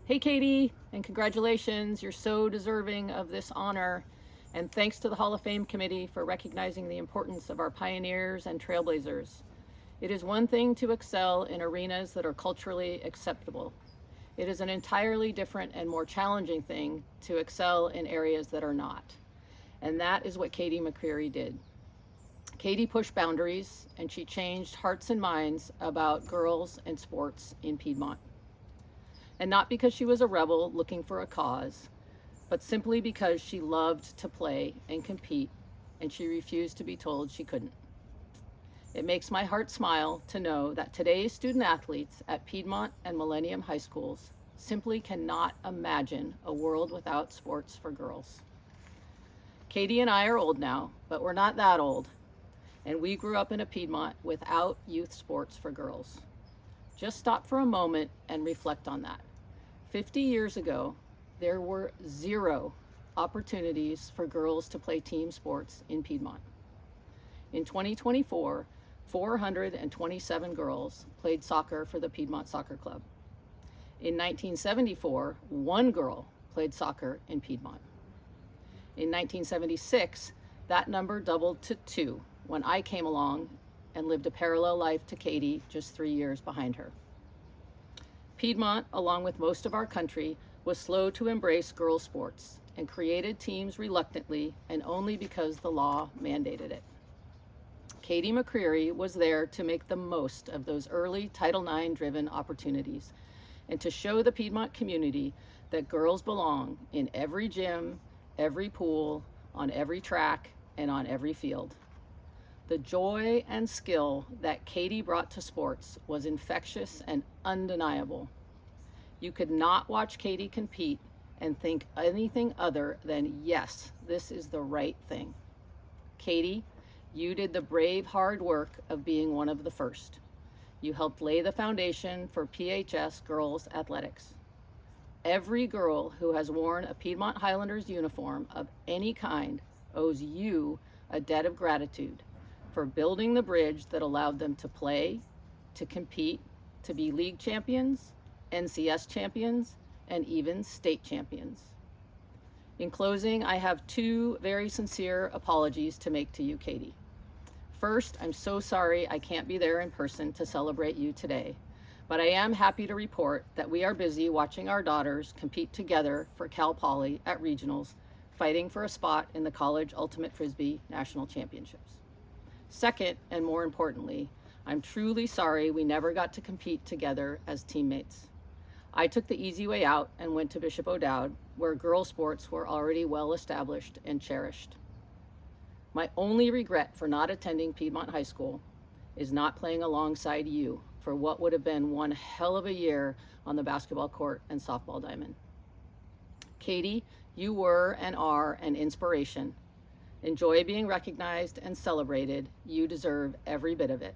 Hey Catey, and congratulations, you're so deserving of this honor. And thanks to the Hall of Fame Committee for recognizing the importance of our pioneers and trailblazers. It is one thing to excel in arenas that are culturally acceptable. It is an entirely different and more challenging thing to excel in areas that are not. And that is what Catey McCreary did. Catey pushed boundaries, and she changed hearts and minds about girls and sports in Piedmont. And not because she was a rebel looking for a cause, but simply because she loved to play and compete, and she refused to be told she couldn't. It makes my heart smile to know that today's student athletes at Piedmont and Millennium High Schools simply cannot imagine a world without sports for girls. Catey and I are old now, but we're not that old, and we grew up in a Piedmont without youth sports for girls. Just stop for a moment and reflect on that. 50 years ago, there were 0 opportunities for girls to play team sports in Piedmont. In 2024, 427 girls played soccer for the Piedmont Soccer Club. In 1974, 1 girl played soccer in Piedmont. In 1976, that number doubled to 2 when I came along and lived a parallel life to Catey just 3 years behind her. Piedmont, along with most of our country, was slow to embrace girls' sports and created teams reluctantly and only because the law mandated it. Catey McCreary was there to make the most of those early Title IX-driven opportunities and to show the Piedmont community that girls belong in every gym, every pool, on every track, and on every field. The joy and skill that Catey brought to sports was infectious and undeniable. You could not watch Catey compete and think anything other than, yes, this is the right thing. Catey, you did the brave, hard work of being one of the first. You helped lay the foundation for PHS girls athletics. Every girl who has worn a Piedmont Highlanders uniform of any kind owes you a debt of gratitude for building the bridge that allowed them to play, to compete, to be league champions, NCS champions, and even state champions. In closing, I have 2 very sincere apologies to make to you, Catey. First, I'm so sorry I can't be there in person to celebrate you today, but I am happy to report that we are busy watching our daughters compete together for Cal Poly at regionals, fighting for a spot in the College Ultimate Frisbee National Championships. Second, and more importantly, I'm truly sorry we never got to compete together as teammates. I took the easy way out and went to Bishop O'Dowd, where girls' sports were already well established and cherished. My only regret for not attending Piedmont High School is not playing alongside you for what would have been one hell of a year on the basketball court and softball diamond. Catey, you were and are an inspiration. Enjoy being recognized and celebrated. You deserve every bit of it.